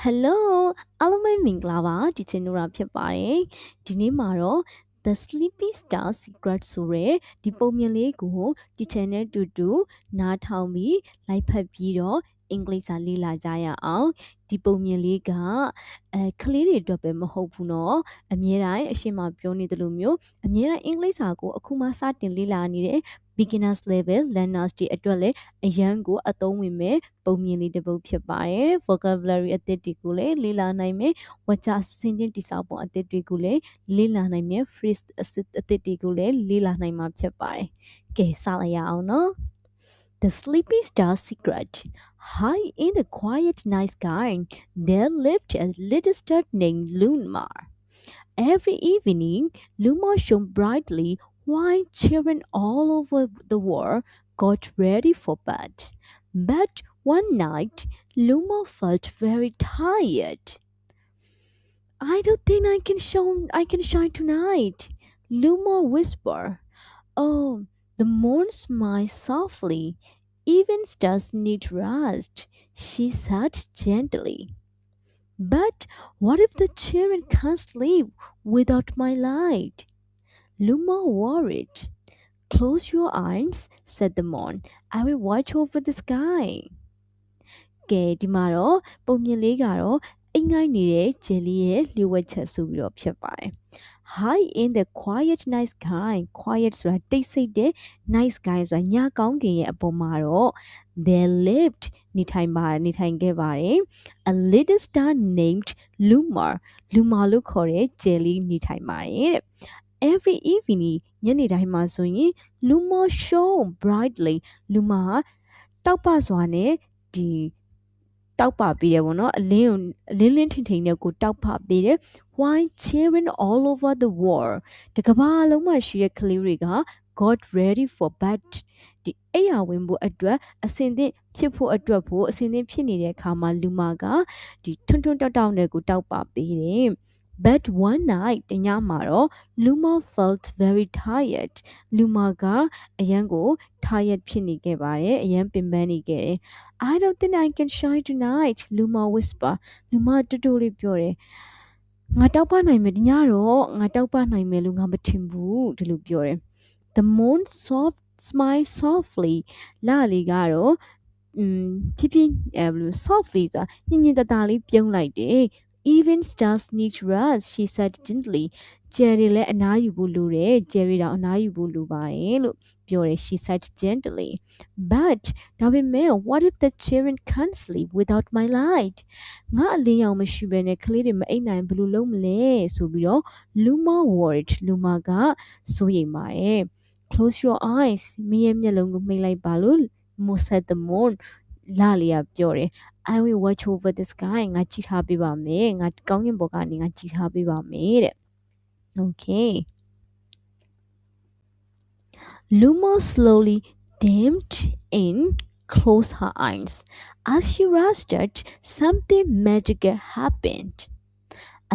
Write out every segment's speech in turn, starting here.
Hello အားလုံးပဲမင်္ဂလာပါဒီချင်တို့ရာဖြစ်ပါတယ်ဒီနေ့မှာတော့ The Sleepy Star Secret ဆိုတဲ့ဒီပုံမြင်လေးကိုဒီ channel တူတူနားထောင်ပြီးလိုက်ဖတ်ပြီးတော့အင်္ဂလိပ်စာလေ့လာကြရအောင်ဒီပုံမြင်လေးကကလေးတွေအတွက်ပဲမဟုတ်ဘူးเนาะအမြဲတမ်းအရှိမပြောနေတယ်လို့မျိုးအမြဲတမ်းအင်္ဂလိပ်စာကိုအခုမှစတင်လေ့လာနေတဲ့ beginners level learners တွေအတွက်လည်းအရန်ကိုအသုံးဝင်မဲ့ပုံမြင်လေးတစ်ပုဒ်ဖြစ်ပါတယ် vocabulary အသစ်တွေကိုလည်းလေ့လာနိုင်မယ်ဝါကျစင်ချင်းတိစောက်ပုံအသစ်တွေကိုလည်းလေ့လာနိုင်မယ် phrase အသစ်တွေကိုလည်းလေ့လာနိုင်မှာဖြစ်ပါတယ်ကဲစလိုက်ရအောင်နော် The Sleepy Star Secret. High in the quiet night sky, there lived a little star named Lumar. Every evening, Lumar shone brightly while children all over the world got ready for bed. But one night, Lumar felt very tired. I don't think I can shine tonight, Lumar whispered. Oh, the moon smiled softly. Even stars need rest, she said gently. But what if the children can't sleep without my light? Luma worried. Close your eyes, said the moon. I will watch over the sky. ကဲဒီမှာတော့ပုံမြင်လေးကတော့အိမ်ငိုင်းနေတဲ့ဂျယ်လီရဲ့လျှို့ဝှက်ချက်ဆိုပြီးတော့ဖြစ်ပါတယ် High in the quiet night sky quiet ဆိုတာတိတ်ဆိတ်တဲ့ night sky ဆိုတာညကောင်းကင်ရဲ့အပေါ်မှာတော့ there lived နေထိုင်ခဲ့ပါတယ် a little star named Lumar လို့ခေါ်တဲ့ဂျယ်လီနေထိုင်ပါတယ်တဲ့ every evening ညနေတိုင်းမှာဆိုရင် Lumar shone brightly Lumar တောက်ပစွာနဲ့ဒီတောက်ပပေးတယ်ပေါ့နော်အလင်းထင်ထင်နဲ့ကိုတောက်ပပေးတယ် why children all over the world တကဘာလုံးမှာရှိတဲ့ကလေးတွေက got ready for bed ဒီအိယာဝင်ဖို့အတွက်အစင်သင့်ဖြစ်ဖို့အတွက်ဖို့အစင်သင့်ဖြစ်နေတဲ့အခါမှာလူမကဒီထွန်းတောက်နဲ့ကိုတောက်ပပေးတယ် but one night တညမှာတော့ Luma felt very tired Luma ကအရန်ကို tired ဖြစ်နေခဲ့ပါတယ်အရန်ပင်ပန်းနေခဲ့တယ် I don't think I can shine tonight Luma whisper Luma တူတူလေးပြောတယ်ငါတောက်ပနိုင်မယ်ဒီညတော့ငါတောက်ပနိုင်မယ်လို့ငါမထင်ဘူးဒီလိုပြောတယ် The moon smiled softly လာလီကတော့ဖြည်းဖြည်းsoftly ဆိုတာညင်တတလေးပြုံးလိုက်တယ် Even stars need rest she said gently Jerry လည်းအနားယူဖို့လိုတယ် Jerry တော့အနားယူဖို့လိုပါတယ်လို့ပြောတယ် she said gently but ဒါပေမဲ့ what if the children can't sleep without my light ငါအလင်းရောင်မရှိဘဲနဲ့ကလေးတွေမအိပ်နိုင်ဘယ်လိုလုပ်မလဲဆိုပြီးတော့ Luma worried Luma ကစိုးရိမ်ပါတယ် close your eyes မင်းရဲ့မျက်လုံးကိုမှိတ်လိုက်ပါလို့ said the moon လာလီကပြောတယ် I will watch over the sky ငါကြည့်ထားပေးပါမယ်ငါကောင်းကင်ဘုံကနေငါကြည့်ထားပေးပါမယ်တဲ့ Okay Luma slowly dimmed in closed her eyes as she rested something magical happened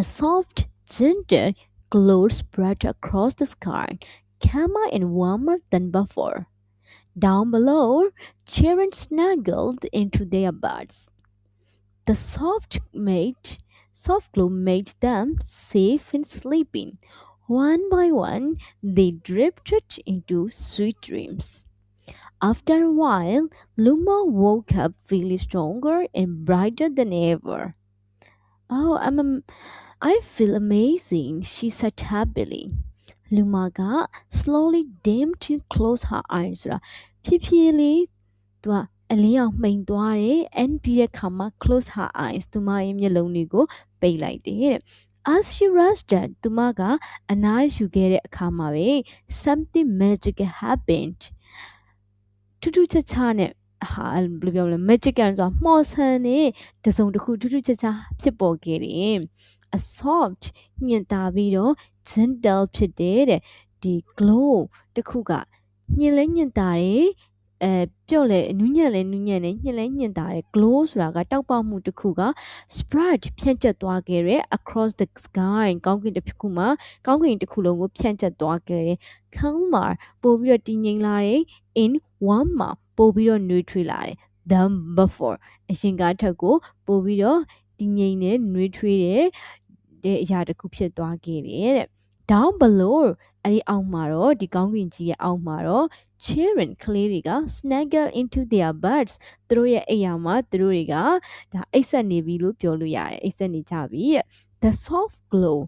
a soft gentle glow spread across the sky calmer and warmer than before down below children snuggled into their beds the soft glow made them safe and sleeping. One by one, they drifted into sweet dreams. After a while, Luma woke up feeling stronger and brighter than ever. Oh, I feel amazing, she said happily. Luma slowly dimmed and closed her eyes. ဖြည်းဖြည်းလေးသူကအလင်းရောင်မှိန်သွားတယ် and ပြီးတဲ့အခါမှာ close her eyes သူမရဲ့မျက်လုံးတွေကိုပိတ်လိုက်တယ်တဲ့ as she rested သူမကအနားယူခဲ့တဲ့အခါမှာပဲ something magical happened ထူးထူးခြားခြားနဲ့ဟာဘယ်လိုပြောမလဲ magical ဆိုတာမှော်ဆန်တဲ့တစုံတစ်ခုထူးထူးခြားခြားဖြစ်ပေါ်ခဲ့တယ် a soft ညင်သာပြီးတော့ gentle ဖြစ်တယ်တဲ့ဒီ glow တစ်ခုကညင်လဲညင်သာတယ်ပြော့လဲနူးညံ့လဲနူးညံ့တယ်ညှင်လဲညှင်တာတယ် glow ဆိုတာကတောက်ပမှုတစ်ခုက spread ဖြန့်ကျက်သွားခဲ့တယ် across the sky ကောင်းကင်တစ်ခုမှာကောင်းကင်တစ်ခုလုံးကိုဖြန့်ကျက်သွားခဲ့တယ် calmer ပို့ပြီးတော့တည်ငြိမ်လာတယ် in warmer ပို့ပြီးတော့နှွေးထွေးလာတယ် than before အရင်ကထက်ကိုပို့ပြီးတော့ တင်းငိမ့်နဲ့နှွေးထွေးတဲ့အရာတစ်ခုဖြစ်သွားခဲ့တယ်တဲ့ down below အဲ့ဒီအောက်မှာတော့ဒီကောင်းကင်ကြီးရဲ့အောက်မှာတော့ children ကလေးတွေက snuggle into their beds သူတို့ရဲ့အိမ်ယာမှာသူတို့တွေကဒါအိပ်စက်နေပြီလို့ပြောလို့ရတယ်အိပ်စက်နေကြပြီတဲ့ the soft glow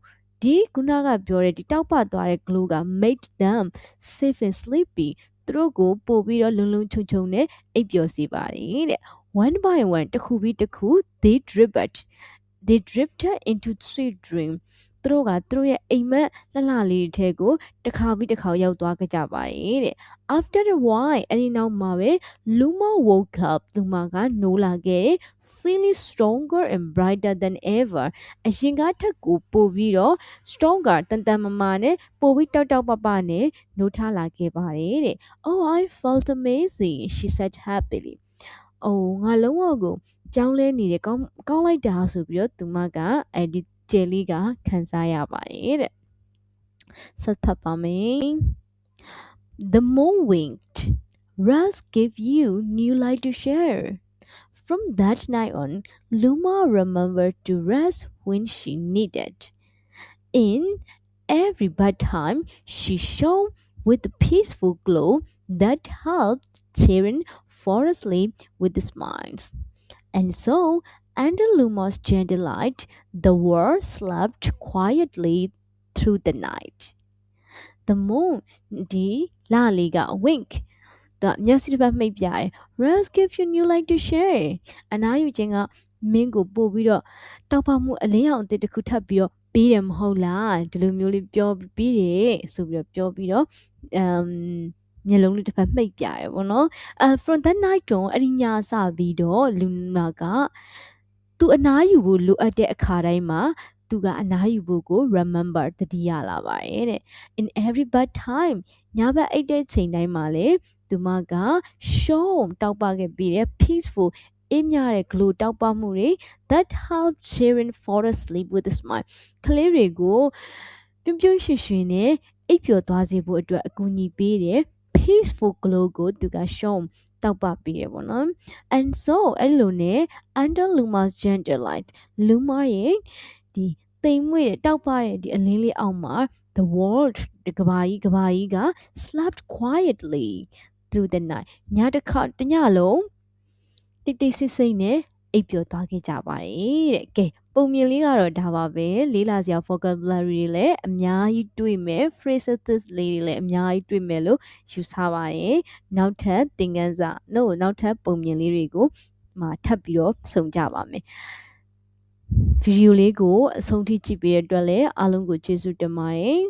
ဒီခုနကပြောတဲ့ဒီတောက်ပသွားတဲ့ glow က made them safe and sleepy သူတို့ကိုပို့ပြီးတော့လုံလုံချုံချုံနဲ့အိပ်ပျော်စေပါတယ်တဲ့ one by one တစ်ခုပြီးတစ်ခု they drifted into sweet dream သူတို့ကသူတို့ရဲ့အိမ်မက်လှလှလေးထဲကိုတစ်ခါပြီးတစ်ခါရောက်သွားကြပါတယ်တဲ့ after a while အဲ့ဒီနောက်မှာပဲ Luma woke up လူမကနိုးလာခဲ့ feeling stronger and brighter than ever အရင်ကထက်ကိုပိုပြီးတော့ stronger တန်တန်မာမာနဲ့ပိုပြီးတောက်ပပနဲ့နိုးထလာခဲ့ပါတယ်တဲ့ oh I felt amazing she said happily အိုးငါလုံးဝကိုပြောင်းလဲနေတယ်ကောင်းလိုက်တာဆိုပြီးတော့သူမကအဲ့ဒီကျယ်လေးကခံစားရပါတယ်တဲ့ဆက်ဖတ်ပါမယ် The moon winked Raz gave you new light to share From that night on Luma remembered to rest when she needed In every bedtime she shone with a peaceful glow that helped children fall asleep with smiles And so under Luma's gentle light, the world slept quietly through the night. The moon, di la liga wink. Theမျက်စိတစ်ပတ်မိတ်ပြတယ် Rest give you new light to share. အနားယူခြင်းကမင်းကိုပို့ပြီးတော့တောက်ပမှုအလင်းရောင်အသစ်တစ်ခုထပ်ပြီးတော့ပေးတယ်မဟုတ်လားဒီလိုမျိုးလေးပြောပြီးတယ်ဆိုပြီးတော့ပြောပြီးတော့မျက်လုံးလေးတစ်ဖက်မှိတ်ပြတယ်ပေါ့နော်from that night on အဲ့ဒီညစပြီးတော့လူနာကသူအနားယူဖို့လိုအပ်တဲ့အခါတိုင်းမှာသူကအနားယူဖို့ကို remember တတိယလာပါတယ်တဲ့ in every bad time ညဘက်အိတ်တဲ့ချိန်တိုင်းမှာလေသူမက show တောက်ပခဲ့ပြီးတဲ့ peaceful အေးမြတဲ့ glow တောက်ပမှုတွေ that help children fall asleep with a smile ကလေးတွေကိုပြုံးရွှင်ရွှင်နဲ့အိပ်ပျော်သွားစေဖို့အတွက်အကူအညီပေးတယ် peaceful glow ကိုသူက show တောက်ပပေးတယ်ပေါ့နော် and so အဲ့လိုနဲ့ under Luma's gentle light Luma ရဲ့ဒီတိမ်မွေ့တဲ့တောက်ပတဲ့ဒီအလင်းလေးအောက်မှာ the world ဒီကဘာကြီးက slept quietly through the night ညတစ်ခါတညလုံးတိတ်တိတ်ဆိတ်ဆိတ်နဲ့အိပ်ပျော်သွားခဲ့ကြပါတယ်တဲ့ကဲပုံမြင်လေးကတော့ဒါပါပဲလေးလာစရာ vocabulary တွေလည်းအများကြီးတွေ့မယ် phrases လေးတွေလည်းအများကြီးတွေ့မယ်လို့ယူဆပါတယ်နောက်ထပ်သင်ခန်းစာနောက်ထပ်ပုံမြင်လေးတွေကိုထပ်ပြီးတော့စုံကြပါမယ်ဗီဒီယိုလေးကိုအဆုံးထိကြည့်ပေးတဲ့အတွက်လည်းအားလုံးကိုကျေးဇူးတင်ပါတယ်